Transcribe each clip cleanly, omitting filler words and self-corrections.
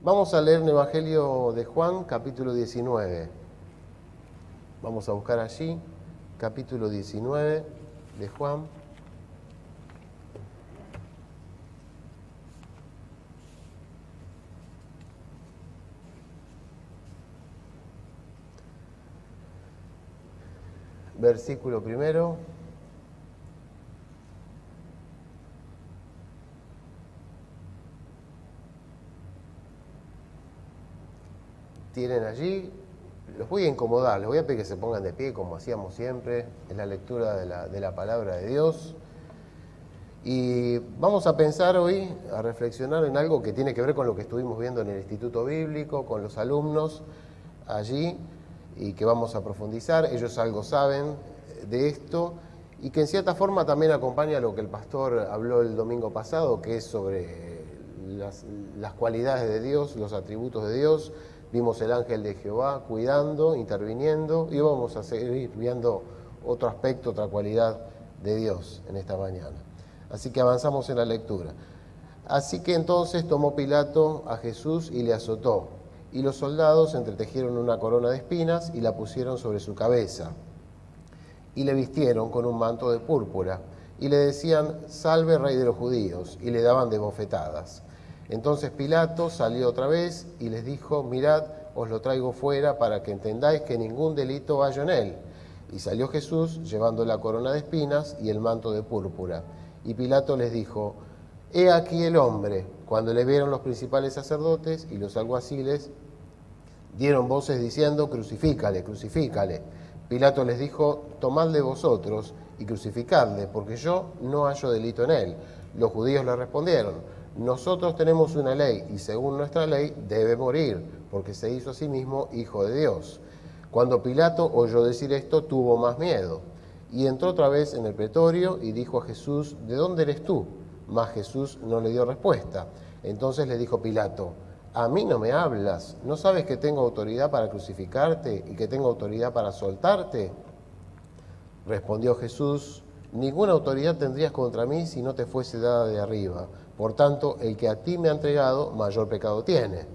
Vamos a leer el Evangelio de Juan, capítulo 19. Vamos a buscar allí, capítulo 19 de Juan. Versículo primero. Tienen allí, los voy a incomodar, les voy a pedir que se pongan de pie como hacíamos siempre en la lectura de la palabra de Dios. Y vamos a pensar hoy, a reflexionar en algo que tiene que ver con lo que estuvimos viendo en el Instituto Bíblico, con los alumnos allí, y que vamos a profundizar. Ellos algo saben de esto, y que en cierta forma también acompaña lo que el pastor habló el domingo pasado, que es sobre las cualidades de Dios, los atributos de Dios. Vimos el ángel de Jehová cuidando, interviniendo, y vamos a seguir viendo otro aspecto, otra cualidad de Dios en esta mañana. Así que avanzamos en la lectura. Así que entonces tomó Pilato a Jesús y le azotó, y los soldados entretejieron una corona de espinas y la pusieron sobre su cabeza, y le vistieron con un manto de púrpura, y le decían: «Salve, Rey de los judíos», y le daban de bofetadas. Entonces Pilato salió otra vez y les dijo: «Mirad, os lo traigo fuera para que entendáis que ningún delito hallo en él». Y salió Jesús llevando la corona de espinas y el manto de púrpura. Y Pilato les dijo: «He aquí el hombre». Cuando le vieron los principales sacerdotes y los alguaciles, dieron voces diciendo: «Crucifícale, crucifícale». Pilato les dijo: «Tomadle vosotros y crucificadle, porque yo no hallo delito en él». Los judíos le respondieron: «Nosotros tenemos una ley, y según nuestra ley debe morir, porque se hizo a sí mismo hijo de Dios». Cuando Pilato oyó decir esto, tuvo más miedo, y entró otra vez en el pretorio y dijo a Jesús: «¿De dónde eres tú?». Mas Jesús no le dio respuesta. Entonces le dijo Pilato: «¿A mí no me hablas? ¿No sabes que tengo autoridad para crucificarte y que tengo autoridad para soltarte?». Respondió Jesús: «Ninguna autoridad tendrías contra mí si no te fuese dada de arriba. Por tanto, el que a ti me ha entregado, mayor pecado tiene».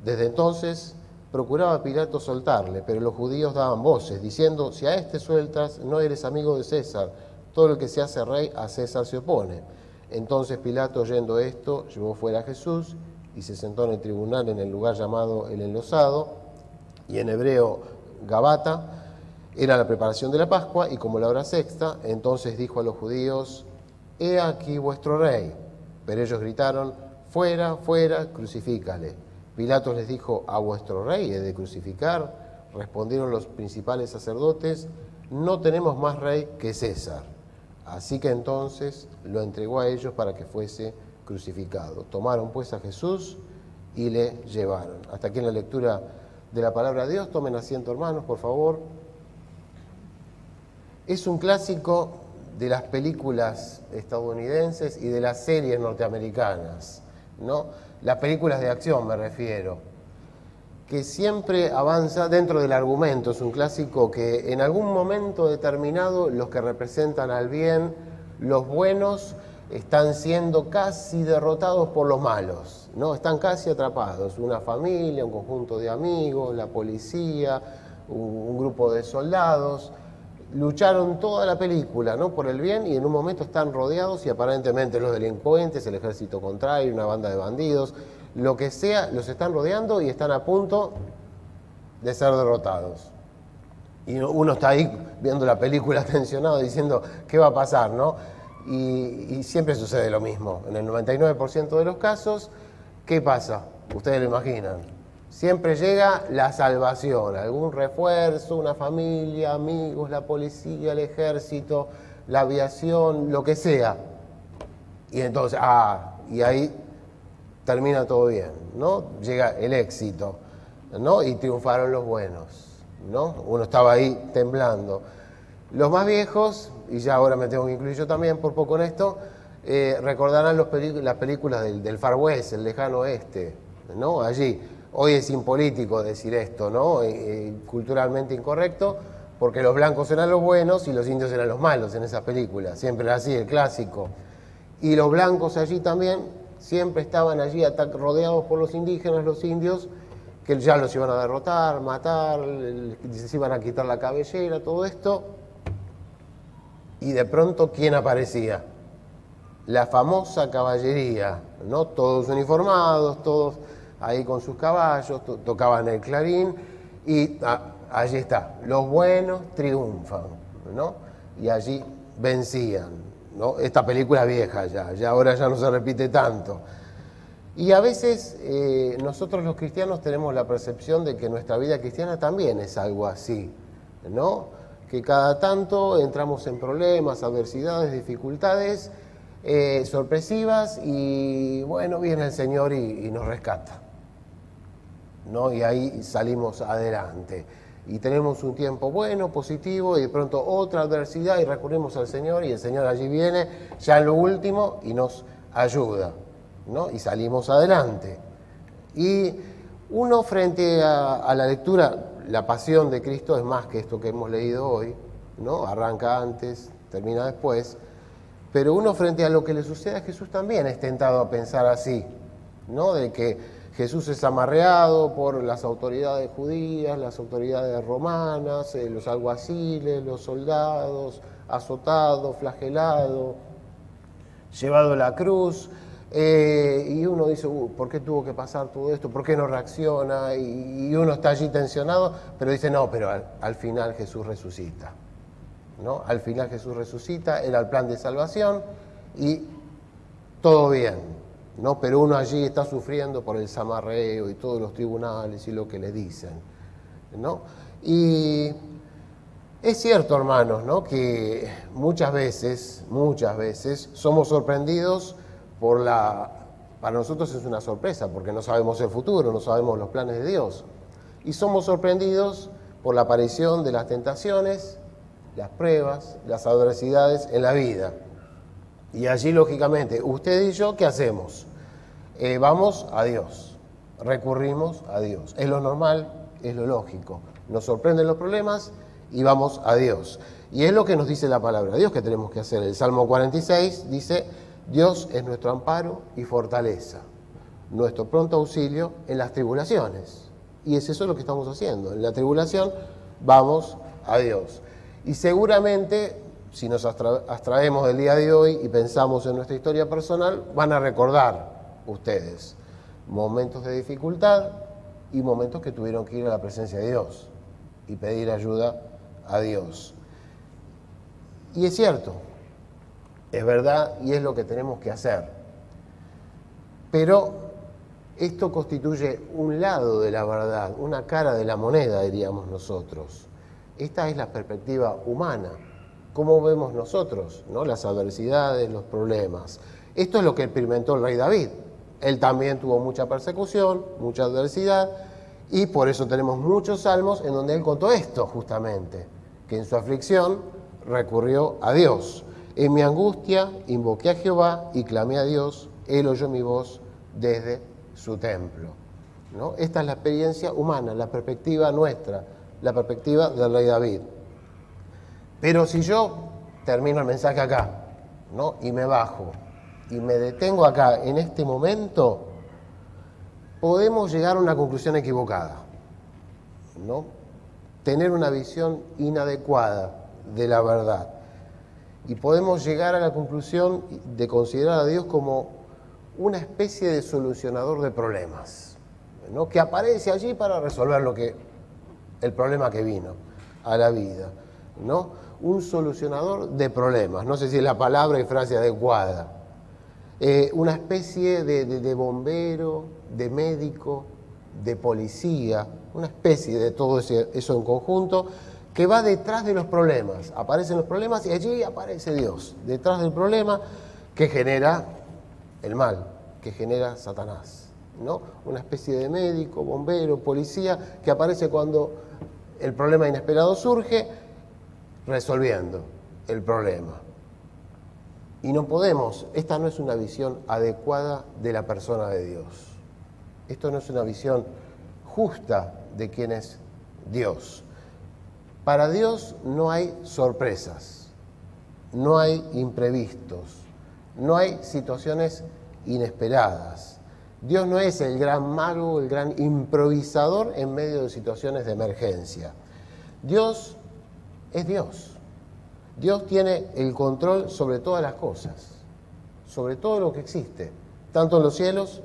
Desde entonces procuraba Pilato soltarle, pero los judíos daban voces, diciendo: «Si a este sueltas, no eres amigo de César. Todo el que se hace rey, a César se opone». Entonces Pilato, oyendo esto, llevó fuera a Jesús y se sentó en el tribunal en el lugar llamado El Enlosado, y en hebreo Gabata. Era la preparación de la Pascua, y como la hora sexta, entonces dijo a los judíos: «He aquí vuestro rey». Pero ellos gritaron: «Fuera, fuera, crucifícale». Pilato les dijo: «¿A vuestro rey he de crucificar?». Respondieron los principales sacerdotes: «No tenemos más rey que César». Así que entonces lo entregó a ellos para que fuese crucificado. Tomaron pues a Jesús y le llevaron. Hasta aquí en la lectura de la palabra de Dios. Tomen asiento, hermanos, por favor. Es un clásico de las películas estadounidenses y de las series norteamericanas, ¿no? Las películas de acción me refiero, que siempre avanza dentro del argumento. Es un clásico que en algún momento determinado los que representan al bien, los buenos, están siendo casi derrotados por los malos, ¿no? Están casi atrapados. Una familia, un conjunto de amigos, la policía, un grupo de soldados. Lucharon toda la película, ¿no?, por el bien, y en un momento están rodeados y aparentemente los delincuentes, el ejército contrario, una banda de bandidos, lo que sea, los están rodeando y están a punto de ser derrotados. Y uno está ahí viendo la película tensionado diciendo: ¿qué va a pasar?, ¿no? Y siempre sucede lo mismo. En el 99% de los casos, ¿qué pasa? Ustedes lo imaginan. Siempre llega la salvación, algún refuerzo, una familia, amigos, la policía, el ejército, la aviación, lo que sea. Y entonces, y ahí termina todo bien, ¿no? Llega el éxito, ¿no? Y triunfaron los buenos, ¿no? Uno estaba ahí temblando. Los más viejos, y ya ahora me tengo que incluir yo también por poco en esto, recordarán las películas del Far West, el lejano oeste, ¿no? Allí. Hoy es impolítico decir esto, ¿no? Culturalmente incorrecto, porque los blancos eran los buenos y los indios eran los malos en esas películas. Siempre era así, el clásico. Y los blancos allí también siempre estaban allí rodeados por los indígenas, los indios, que ya los iban a derrotar, matar, se iban a quitar la cabellera, todo esto. Y de pronto, ¿quién aparecía? La famosa caballería, ¿no? Todos uniformados, todos ahí con sus caballos, tocaban el clarín y allí está, los buenos triunfan, ¿no? Y allí vencían, ¿no? Esta película vieja ya ahora ya no se repite tanto. Y a veces nosotros los cristianos tenemos la percepción de que nuestra vida cristiana también es algo así, ¿no? Que cada tanto entramos en problemas, adversidades, dificultades sorpresivas y bueno, viene el Señor y nos rescata, ¿no? Y ahí salimos adelante. Y tenemos un tiempo bueno, positivo, y de pronto otra adversidad y recurrimos al Señor y el Señor allí viene, ya en lo último, y nos ayuda, ¿no? Y salimos adelante. Y uno frente a la lectura, la pasión de Cristo es más que esto que hemos leído hoy, ¿no? Arranca antes, termina después, pero uno frente a lo que le sucede a Jesús también es tentado a pensar así, ¿no? De que Jesús es amarreado por las autoridades judías, las autoridades romanas, los alguaciles, los soldados, azotado, flagelado, llevado a la cruz, y uno dice, ¿por qué tuvo que pasar todo esto? ¿Por qué no reacciona? Y uno está allí tensionado, pero dice, no, pero al final Jesús resucita, ¿no? Al final Jesús resucita, era el plan de salvación y todo bien, ¿no? Pero uno allí está sufriendo por el zamarreo y todos los tribunales y lo que le dicen, ¿no? Y es cierto, hermanos, ¿no? Que muchas veces somos sorprendidos para nosotros es una sorpresa, porque no sabemos el futuro, no sabemos los planes de Dios. Y somos sorprendidos por la aparición de las tentaciones, las pruebas, las adversidades en la vida. Y allí, lógicamente, usted y yo, ¿qué hacemos? Vamos a Dios, recurrimos a Dios. Es lo normal, es lo lógico. Nos sorprenden los problemas y vamos a Dios. Y es lo que nos dice la palabra de Dios que tenemos que hacer. El Salmo 46 dice, Dios es nuestro amparo y fortaleza, nuestro pronto auxilio en las tribulaciones. Y es eso lo que estamos haciendo. En la tribulación vamos a Dios. Y seguramente, si nos abstraemos del día de hoy y pensamos en nuestra historia personal, van a recordar ustedes momentos de dificultad y momentos que tuvieron que ir a la presencia de Dios y pedir ayuda a Dios. Y es cierto, es verdad y es lo que tenemos que hacer. Pero esto constituye un lado de la verdad, una cara de la moneda, diríamos nosotros. Esta es la perspectiva humana, cómo vemos nosotros, ¿no? Las adversidades, los problemas. Esto es lo que experimentó el rey David. Él también tuvo mucha persecución, mucha adversidad, y por eso tenemos muchos salmos en donde él contó esto justamente, que en su aflicción recurrió a Dios. En mi angustia invoqué a Jehová y clamé a Dios, él oyó mi voz desde su templo, ¿no? Esta es la experiencia humana, la perspectiva nuestra, la perspectiva del rey David. Pero si yo termino el mensaje acá, ¿no? Y me bajo y me detengo acá en este momento, podemos llegar a una conclusión equivocada, ¿no? Tener una visión inadecuada de la verdad. Y podemos llegar a la conclusión de considerar a Dios como una especie de solucionador de problemas, ¿no? Que aparece allí para resolver el problema que vino a la vida, ¿no? Un solucionador de problemas, no sé si es la palabra y frase adecuada. Una especie de bombero, de médico, de policía, una especie de todo eso en conjunto, que va detrás de los problemas. Aparecen los problemas y allí aparece Dios, detrás del problema que genera el mal, que genera Satanás, ¿no? Una especie de médico, bombero, policía, que aparece cuando el problema inesperado surge, resolviendo el problema. Y no podemos, esta no es una visión adecuada de la persona de Dios. Esto no es una visión justa de quién es Dios. Para Dios no hay sorpresas, no hay imprevistos, no hay situaciones inesperadas. Dios no es el gran mago, el gran improvisador en medio de situaciones de emergencia. Dios es Dios. Dios tiene el control sobre todas las cosas, sobre todo lo que existe, tanto en los cielos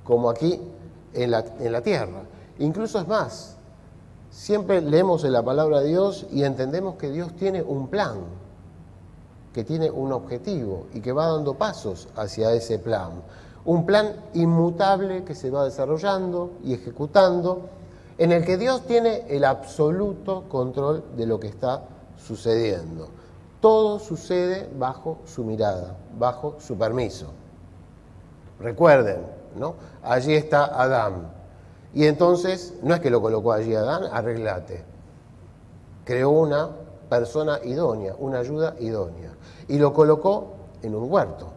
como aquí en la tierra. Incluso es más, siempre leemos en la palabra de Dios y entendemos que Dios tiene un plan, que tiene un objetivo y que va dando pasos hacia ese plan. Un plan inmutable que se va desarrollando y ejecutando, en el que Dios tiene el absoluto control de lo que está sucediendo. Todo sucede bajo su mirada, bajo su permiso. Recuerden, ¿no? Allí está Adán. Y entonces, no es que lo colocó allí Adán, arreglate. Creó una persona idónea, una ayuda idónea. Y lo colocó en un huerto,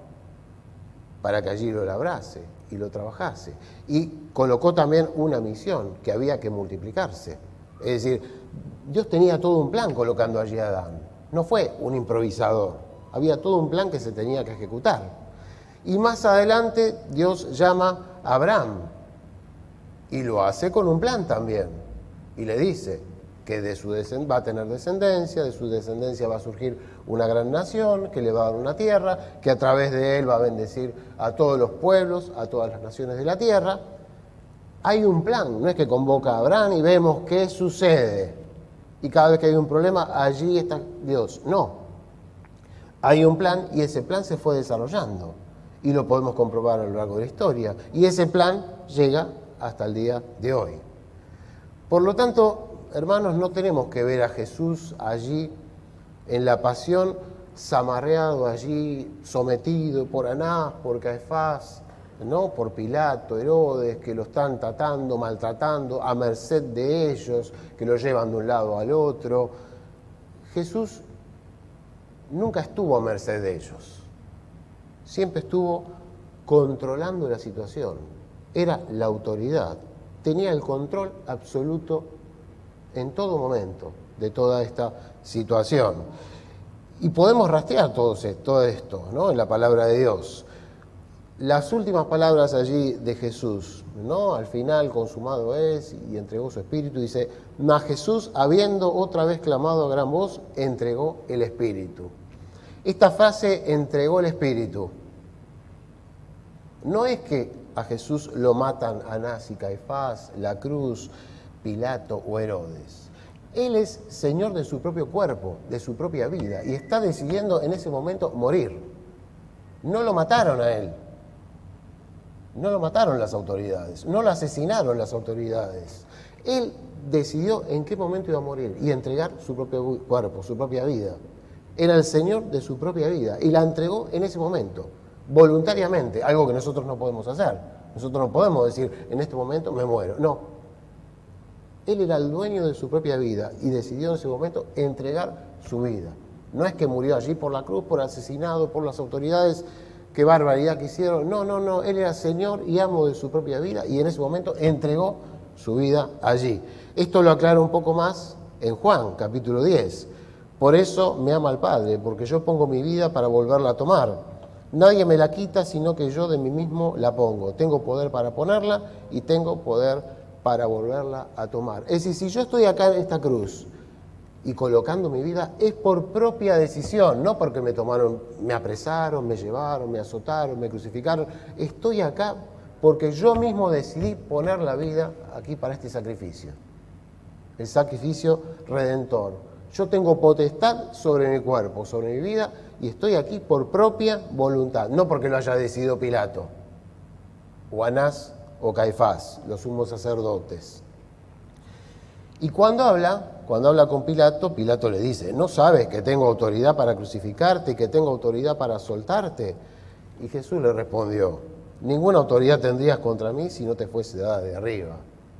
para que allí lo labrase y lo trabajase. Y colocó también una misión, que había que multiplicarse. Es decir, Dios tenía todo un plan colocando allí a Adán. No fue un improvisador. Había todo un plan que se tenía que ejecutar. Y más adelante Dios llama a Abraham. Y lo hace con un plan también. Y le dice que va a tener descendencia, de su descendencia va a surgir una gran nación, que le va a dar una tierra, que a través de él va a bendecir a todos los pueblos, a todas las naciones de la tierra. Hay un plan, no es que convoca a Abraham y vemos qué sucede. Y cada vez que hay un problema, allí está Dios. No. Hay un plan y ese plan se fue desarrollando. Y lo podemos comprobar a lo largo de la historia. Y ese plan llega hasta el día de hoy. Por lo tanto, hermanos, no tenemos que ver a Jesús allí en la pasión, zamarreado allí, sometido por Anás, por Caifás, ¿no? Por Pilato, Herodes, que lo están tratando, maltratando, a merced de ellos, que lo llevan de un lado al otro. Jesús nunca estuvo a merced de ellos. Siempre estuvo controlando la situación. Era la autoridad. Tenía el control absoluto en todo momento de toda esta situación. Y podemos rastrear todo esto, ¿no? En la palabra de Dios. Las últimas palabras allí de Jesús, ¿no? Al final, consumado es, y entregó su espíritu, dice, mas Jesús, habiendo otra vez clamado a gran voz, entregó el espíritu. Esta frase, entregó el espíritu, no es que a Jesús lo matan Anás y Caifás, la cruz, Pilato o Herodes. Él es Señor de su propio cuerpo, de su propia vida, y está decidiendo en ese momento morir. No lo mataron a él. No lo mataron las autoridades, no lo asesinaron las autoridades. Él decidió en qué momento iba a morir y entregar su propio cuerpo, su propia vida. Era el Señor de su propia vida y la entregó en ese momento, voluntariamente, algo que nosotros no podemos hacer. Nosotros no podemos decir, en este momento me muero. No. Él era el dueño de su propia vida y decidió en ese momento entregar su vida. No es que murió allí por la cruz, por asesinado, por las autoridades. Qué barbaridad que hicieron. No. Él era Señor y amo de su propia vida y en ese momento entregó su vida allí. Esto lo aclara un poco más en Juan, capítulo 10. Por eso me ama el Padre, porque yo pongo mi vida para volverla a tomar. Nadie me la quita, sino que yo de mí mismo la pongo. Tengo poder para ponerla y tengo poder para volverla a tomar. Es decir, si yo estoy acá en esta cruz y colocando mi vida, es por propia decisión, no porque me tomaron, me apresaron, me llevaron, me azotaron, me crucificaron. Estoy acá porque yo mismo decidí poner la vida aquí para este sacrificio. El sacrificio redentor. Yo tengo potestad sobre mi cuerpo, sobre mi vida, y estoy aquí por propia voluntad, no porque lo haya decidido Pilato, o Anás, o Caifás, los sumos sacerdotes. Y cuando habla con Pilato, Pilato le dice, ¿no sabes que tengo autoridad para crucificarte, que tengo autoridad para soltarte? Y Jesús le respondió, ninguna autoridad tendrías contra mí si no te fuese dada de arriba.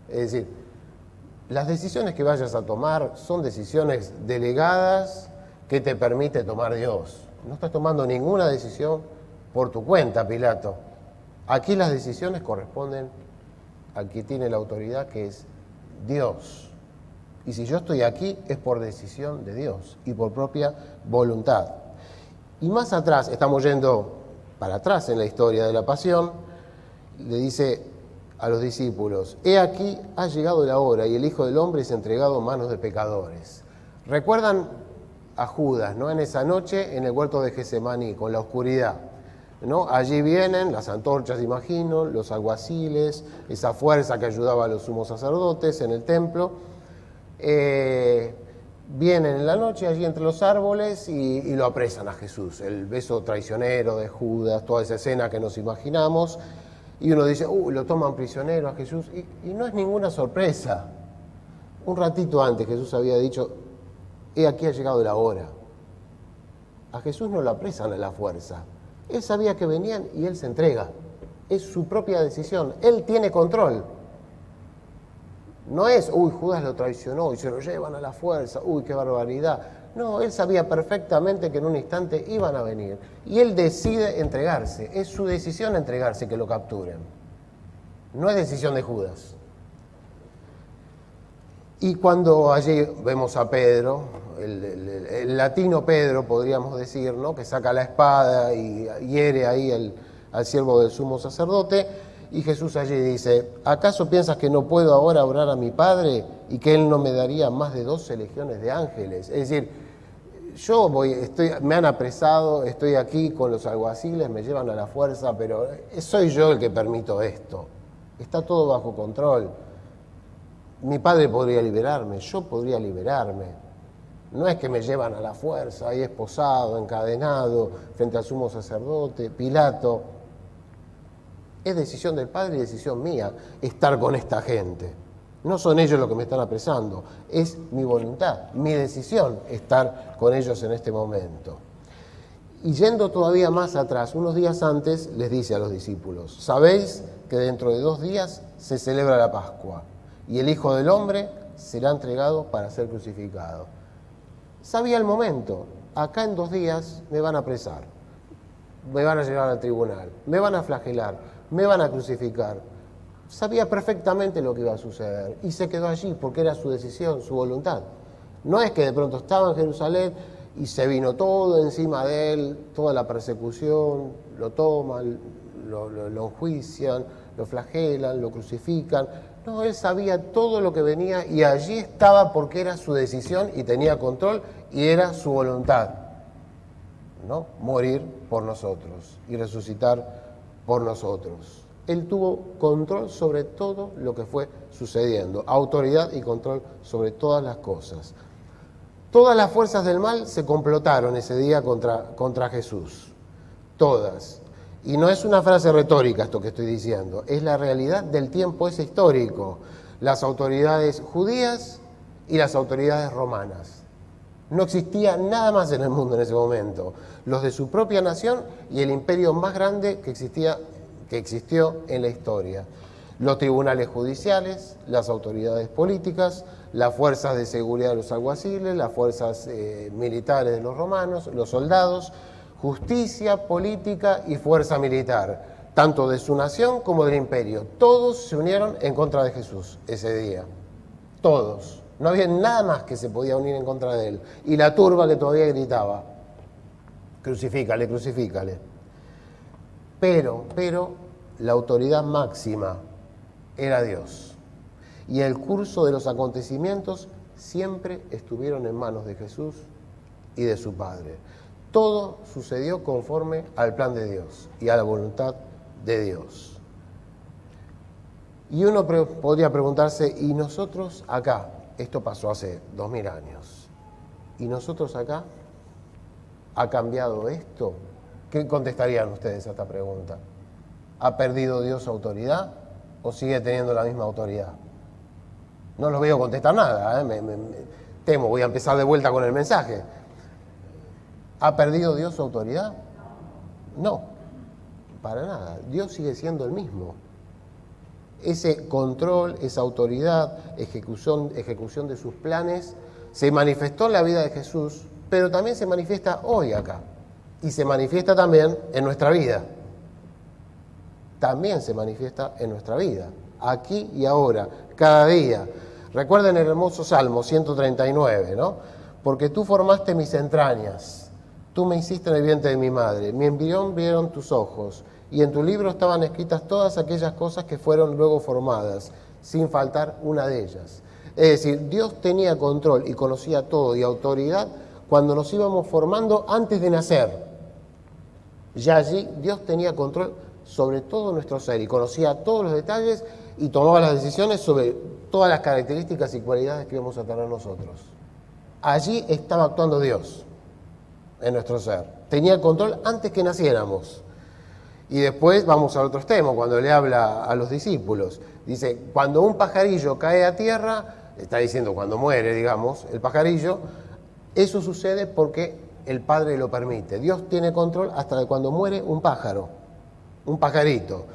Es decir, las decisiones que vayas a tomar son decisiones delegadas que te permite tomar Dios. No estás tomando ninguna decisión por tu cuenta, Pilato. Aquí las decisiones corresponden al que tiene la autoridad, que es Dios. Y si yo estoy aquí es por decisión de Dios y por propia voluntad. Y más atrás, estamos yendo para atrás en la historia de la pasión, le dice a los discípulos: he aquí, ha llegado la hora y el Hijo del Hombre es entregado en manos de pecadores. ¿Recuerdan a Judas, ¿no? En esa noche en el huerto de Getsemaní, con la oscuridad, ¿no? Allí vienen las antorchas, imagino, los alguaciles, esa fuerza que ayudaba a los sumos sacerdotes en el templo. Vienen en la noche allí entre los árboles y lo apresan a Jesús. El beso traicionero de Judas, toda esa escena que nos imaginamos. Y uno dice, lo toman prisionero a Jesús. Y no es ninguna sorpresa. Un ratito antes Jesús había dicho: he aquí ha llegado la hora. A Jesús no lo apresan a la fuerza. Él sabía que venían y él se entrega. Es su propia decisión. Él tiene control. No es, Judas lo traicionó y se lo llevan a la fuerza, qué barbaridad. No, él sabía perfectamente que en un instante iban a venir. Y él decide entregarse. Es su decisión entregarse, que lo capturen. No es decisión de Judas. Y cuando allí vemos a Pedro, el latino Pedro, podríamos decir, ¿no? Que saca la espada y hiere ahí al siervo del sumo sacerdote, y Jesús allí dice: ¿acaso piensas que no puedo ahora orar a mi Padre y que Él no me daría más de 12 legiones de ángeles? Es decir, me han apresado, estoy aquí con los alguaciles, me llevan a la fuerza, pero soy yo el que permito esto. Está todo bajo control. Mi Padre podría liberarme, yo podría liberarme. No es que me llevan a la fuerza, ahí esposado, encadenado, frente al sumo sacerdote, Pilato. Es decisión del Padre y decisión mía estar con esta gente. No son ellos los que me están apresando, es mi voluntad, mi decisión estar con ellos en este momento. Y yendo todavía más atrás, unos días antes, les dice a los discípulos: sabéis que dentro de 2 días se celebra la Pascua y el Hijo del Hombre será entregado para ser crucificado. Sabía el momento: acá en 2 días me van a apresar, me van a llevar al tribunal, me van a flagelar, me van a crucificar. Sabía perfectamente lo que iba a suceder y se quedó allí porque era su decisión, su voluntad. No es que de pronto estaba en Jerusalén y se vino todo encima de él, toda la persecución, lo toman, lo enjuician, lo flagelan, lo crucifican. No, él sabía todo lo que venía y allí estaba porque era su decisión y tenía control y era su voluntad, ¿no? Morir por nosotros y resucitar por nosotros. Él tuvo control sobre todo lo que fue sucediendo, autoridad y control sobre todas las cosas. Todas las fuerzas del mal se complotaron ese día contra Jesús, todas. Y no es una frase retórica esto que estoy diciendo, es la realidad del tiempo ese histórico. Las autoridades judías y las autoridades romanas. No existía nada más en el mundo en ese momento. Los de su propia nación y el imperio más grande que existió en la historia. Los tribunales judiciales, las autoridades políticas, las fuerzas de seguridad de los alguaciles, las fuerzas militares de los romanos, los soldados, justicia, política y fuerza militar, tanto de su nación como del imperio. Todos se unieron en contra de Jesús ese día. Todos. No había nada más que se podía unir en contra de él. Y la turba que todavía gritaba: crucifícale, crucifícale. Pero la autoridad máxima era Dios. Y el curso de los acontecimientos siempre estuvieron en manos de Jesús y de su Padre. Todo sucedió conforme al plan de Dios y a la voluntad de Dios. Y uno podría preguntarse: ¿y nosotros acá? Esto pasó hace 2000 años. ¿Y nosotros acá? ¿Ha cambiado esto? ¿Qué contestarían ustedes a esta pregunta? ¿Ha perdido Dios autoridad o sigue teniendo la misma autoridad? No los veo contestar nada, me temo, voy a empezar de vuelta con el mensaje. ¿Ha perdido Dios su autoridad? No, para nada. Dios sigue siendo el mismo. Ese control, esa autoridad, ejecución de sus planes, se manifestó en la vida de Jesús, pero también se manifiesta hoy acá. Y se manifiesta también en nuestra vida. También se manifiesta en nuestra vida, aquí y ahora, cada día. Recuerden el hermoso Salmo 139, ¿no? Porque tú formaste mis entrañas, Tú me hiciste en el vientre de mi madre, mi embrión vieron tus ojos, y en tu libro estaban escritas todas aquellas cosas que fueron luego formadas, sin faltar una de ellas. Es decir, Dios tenía control y conocía todo y autoridad cuando nos íbamos formando antes de nacer. Ya allí Dios tenía control sobre todo nuestro ser y conocía todos los detalles y tomaba las decisiones sobre todas las características y cualidades que íbamos a tener nosotros. Allí estaba actuando Dios en nuestro ser. Tenía el control antes que naciéramos. Y después vamos al otro extremo, cuando le habla a los discípulos. Dice, cuando un pajarillo cae a tierra, está diciendo cuando muere, digamos, el pajarillo, eso sucede porque el Padre lo permite. Dios tiene control hasta de cuando muere un pájaro, un pajarito.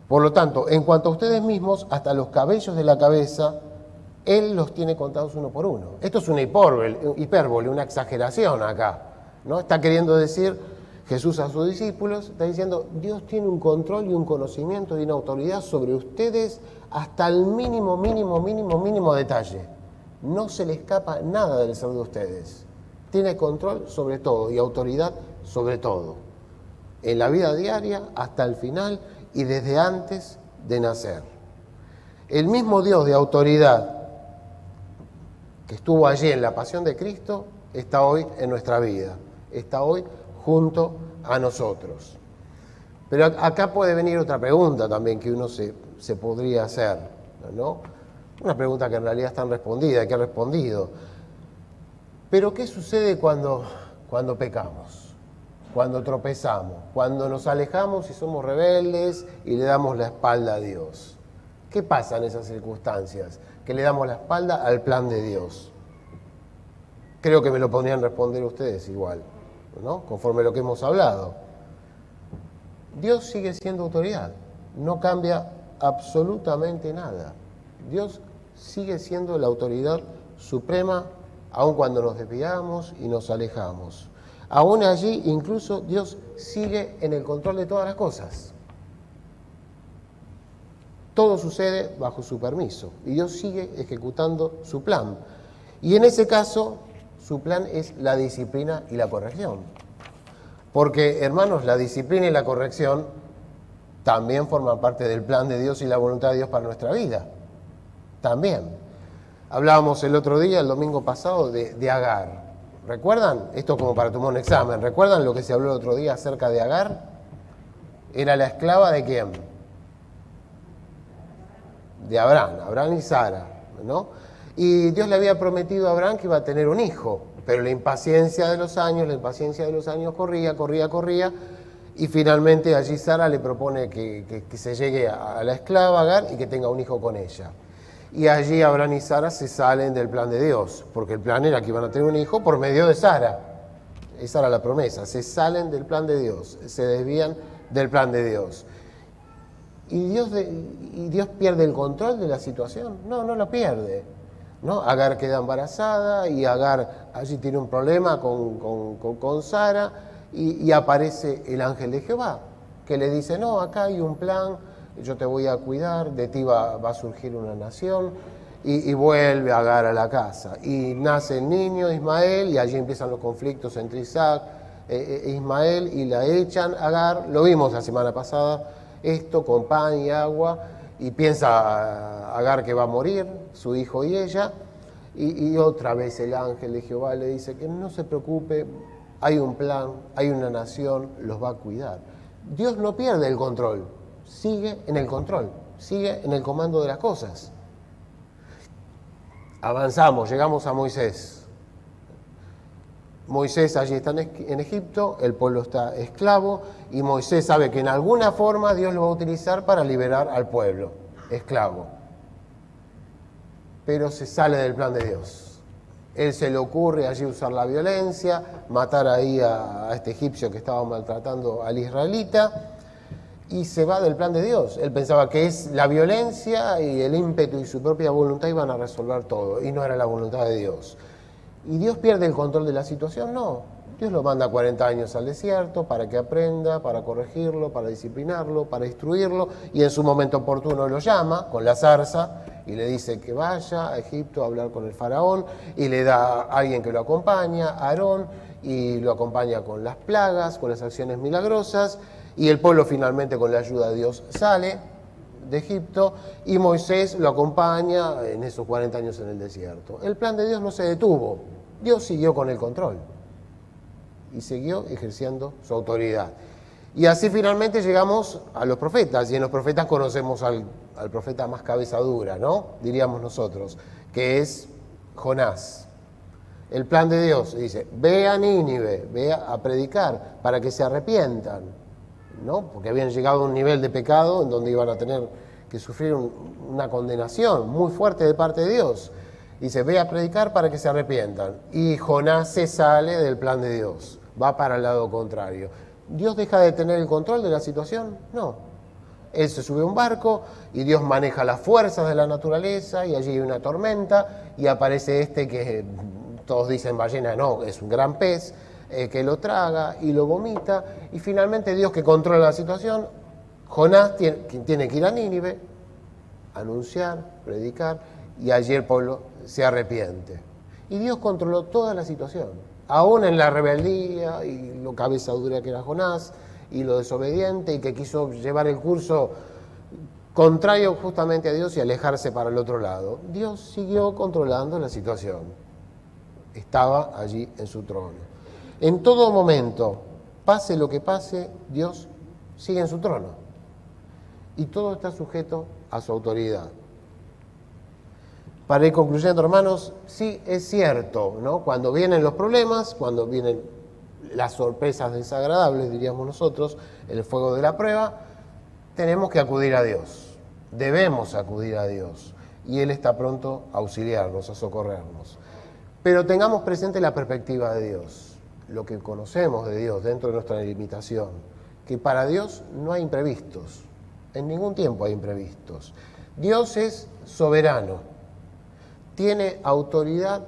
Por lo tanto, en cuanto a ustedes mismos, hasta los cabellos de la cabeza, Él los tiene contados uno por uno. Esto es una hipérbole, una exageración acá, ¿no? Está queriendo decir Jesús a sus discípulos, está diciendo, Dios tiene un control y un conocimiento y una autoridad sobre ustedes hasta el mínimo detalle. No se le escapa nada del ser de ustedes. Tiene control sobre todo y autoridad sobre todo. En la vida diaria, hasta el final y desde antes de nacer. El mismo Dios de autoridad que estuvo allí en la pasión de Cristo, está hoy en nuestra vida. Está hoy junto a nosotros. Pero acá puede venir otra pregunta también que uno se podría hacer, ¿no? Una pregunta que en realidad está respondida, que ha respondido. Pero ¿qué sucede cuando pecamos? Cuando tropezamos, cuando nos alejamos y somos rebeldes y le damos la espalda a Dios. ¿Qué pasa en esas circunstancias? Que le damos la espalda al plan de Dios. Creo que me lo podrían responder ustedes igual, ¿no? Conforme a lo que hemos hablado. Dios sigue siendo autoridad, no cambia absolutamente nada. Dios sigue siendo la autoridad suprema aun cuando nos desviamos y nos alejamos. Aún allí, incluso, Dios sigue en el control de todas las cosas. Todo sucede bajo su permiso y Dios sigue ejecutando su plan. Y en ese caso, su plan es la disciplina y la corrección. Porque, hermanos, la disciplina y la corrección también forman parte del plan de Dios y la voluntad de Dios para nuestra vida. También. Hablábamos el otro día, el domingo pasado, de Agar. ¿Recuerdan? Esto como para tomar un examen. ¿Recuerdan lo que se habló el otro día acerca de Agar? Era la esclava de ¿quién? De Abraham y Sara, ¿no? Y Dios le había prometido a Abraham que iba a tener un hijo, pero la impaciencia de los años corría, y finalmente allí Sara le propone que se llegue a la esclava Agar y que tenga un hijo con ella. Y allí Abraham y Sara se salen del plan de Dios, porque el plan era que iban a tener un hijo por medio de Sara. Esa era la promesa, se salen del plan de Dios, se desvían del plan de Dios. ¿Y Dios pierde el control de la situación? No, no lo pierde, ¿no? Agar queda embarazada y Agar allí tiene un problema con Sara y aparece el ángel de Jehová que le dice, no, acá hay un plan, yo te voy a cuidar, de ti va a surgir una nación, y vuelve Agar a la casa. Y nace el niño Ismael y allí empiezan los conflictos entre Isaac e Ismael y la echan Agar, lo vimos la semana pasada, esto con pan y agua, y piensa Agar que va a morir, su hijo y ella, y otra vez el ángel de Jehová le dice que no se preocupe, hay un plan, hay una nación, los va a cuidar. Dios no pierde el control, sigue en el control, sigue en el comando de las cosas. Avanzamos, llegamos a Moisés. Moisés allí está en Egipto, el pueblo está esclavo y Moisés sabe que en alguna forma Dios lo va a utilizar para liberar al pueblo esclavo. Pero se sale del plan de Dios. Él se le ocurre allí usar la violencia, matar ahí a este egipcio que estaba maltratando al israelita y se va del plan de Dios. Él pensaba que es la violencia y el ímpetu y su propia voluntad iban a resolver todo y no era la voluntad de Dios. ¿Y Dios pierde el control de la situación? No. Dios lo manda 40 años al desierto para que aprenda, para corregirlo, para disciplinarlo, para instruirlo, y en su momento oportuno lo llama con la zarza y le dice que vaya a Egipto a hablar con el faraón y le da a alguien que lo acompaña, Aarón, y lo acompaña con las plagas, con las acciones milagrosas, y el pueblo finalmente con la ayuda de Dios sale de Egipto, y Moisés lo acompaña en esos 40 años en el desierto. El plan de Dios no se detuvo, Dios siguió con el control y siguió ejerciendo su autoridad. Y así finalmente llegamos a los profetas, y en los profetas conocemos al profeta más cabeza dura, ¿no? Diríamos nosotros, que es Jonás. El plan de Dios dice, ve a Nínive, ve a predicar para que se arrepientan, ¿no? Porque habían llegado a un nivel de pecado en donde iban a tener que sufrir una condenación muy fuerte de parte de Dios. Dice, ve a predicar para que se arrepientan. Y Jonás se sale del plan de Dios, va para el lado contrario. ¿Dios deja de tener el control de la situación? No. Él se sube a un barco y Dios maneja las fuerzas de la naturaleza, y allí hay una tormenta y aparece este que todos dicen ballena, no, es un gran pez que lo traga y lo vomita, y finalmente Dios, que controla la situación, Jonás tiene que ir a Nínive, anunciar, predicar, y allí el pueblo se arrepiente. Y Dios controló toda la situación, aún en la rebeldía y lo cabeza dura que era Jonás, y lo desobediente, y que quiso llevar el curso contrario justamente a Dios y alejarse para el otro lado. Dios siguió controlando la situación, estaba allí en su trono. En todo momento, pase lo que pase, Dios sigue en su trono, y todo está sujeto a su autoridad. Para ir concluyendo, hermanos, sí es cierto, ¿no? Cuando vienen los problemas, cuando vienen las sorpresas desagradables, diríamos nosotros, el fuego de la prueba, tenemos que acudir a Dios, debemos acudir a Dios, y Él está pronto a auxiliarnos, a socorrernos. Pero tengamos presente la perspectiva de Dios, lo que conocemos de Dios dentro de nuestra limitación, que para Dios no hay imprevistos, en ningún tiempo hay imprevistos. Dios es soberano, tiene autoridad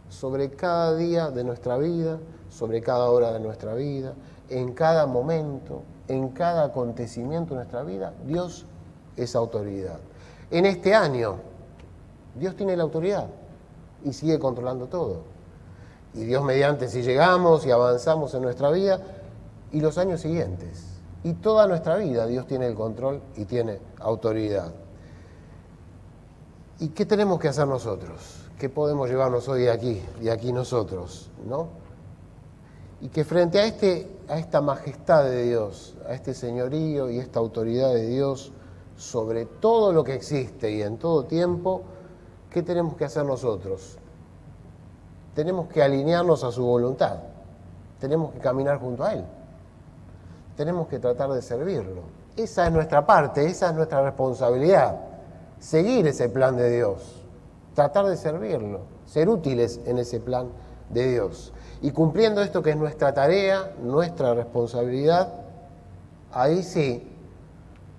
sobre cada día de nuestra vida, sobre cada hora de nuestra vida, en cada momento, en cada acontecimiento de nuestra vida, Dios es autoridad. En este año, Dios tiene la autoridad y sigue controlando todo. Y Dios mediante, si llegamos y avanzamos en nuestra vida, y los años siguientes, y toda nuestra vida, Dios tiene el control y tiene autoridad. ¿Y qué tenemos que hacer nosotros? ¿Qué podemos llevarnos hoy de aquí nosotros, ¿no? Y que frente a esta majestad de Dios, a este señorío y esta autoridad de Dios sobre todo lo que existe y en todo tiempo, ¿qué tenemos que hacer nosotros? Tenemos que alinearnos a su voluntad, tenemos que caminar junto a Él, tenemos que tratar de servirlo. Esa es nuestra parte, esa es nuestra responsabilidad, seguir ese plan de Dios, tratar de servirlo, ser útiles en ese plan de Dios. Y cumpliendo esto que es nuestra tarea, nuestra responsabilidad, ahí sí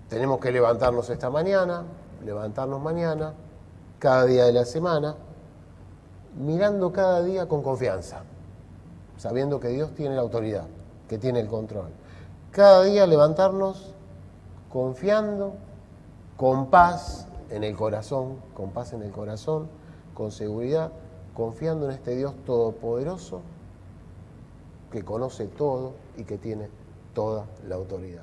tenemos que levantarnos esta mañana, levantarnos mañana, cada día de la semana, mirando cada día con confianza, sabiendo que Dios tiene la autoridad, que tiene el control. Cada día levantarnos confiando, con paz en el corazón, con seguridad, confiando en este Dios todopoderoso, que conoce todo y que tiene toda la autoridad.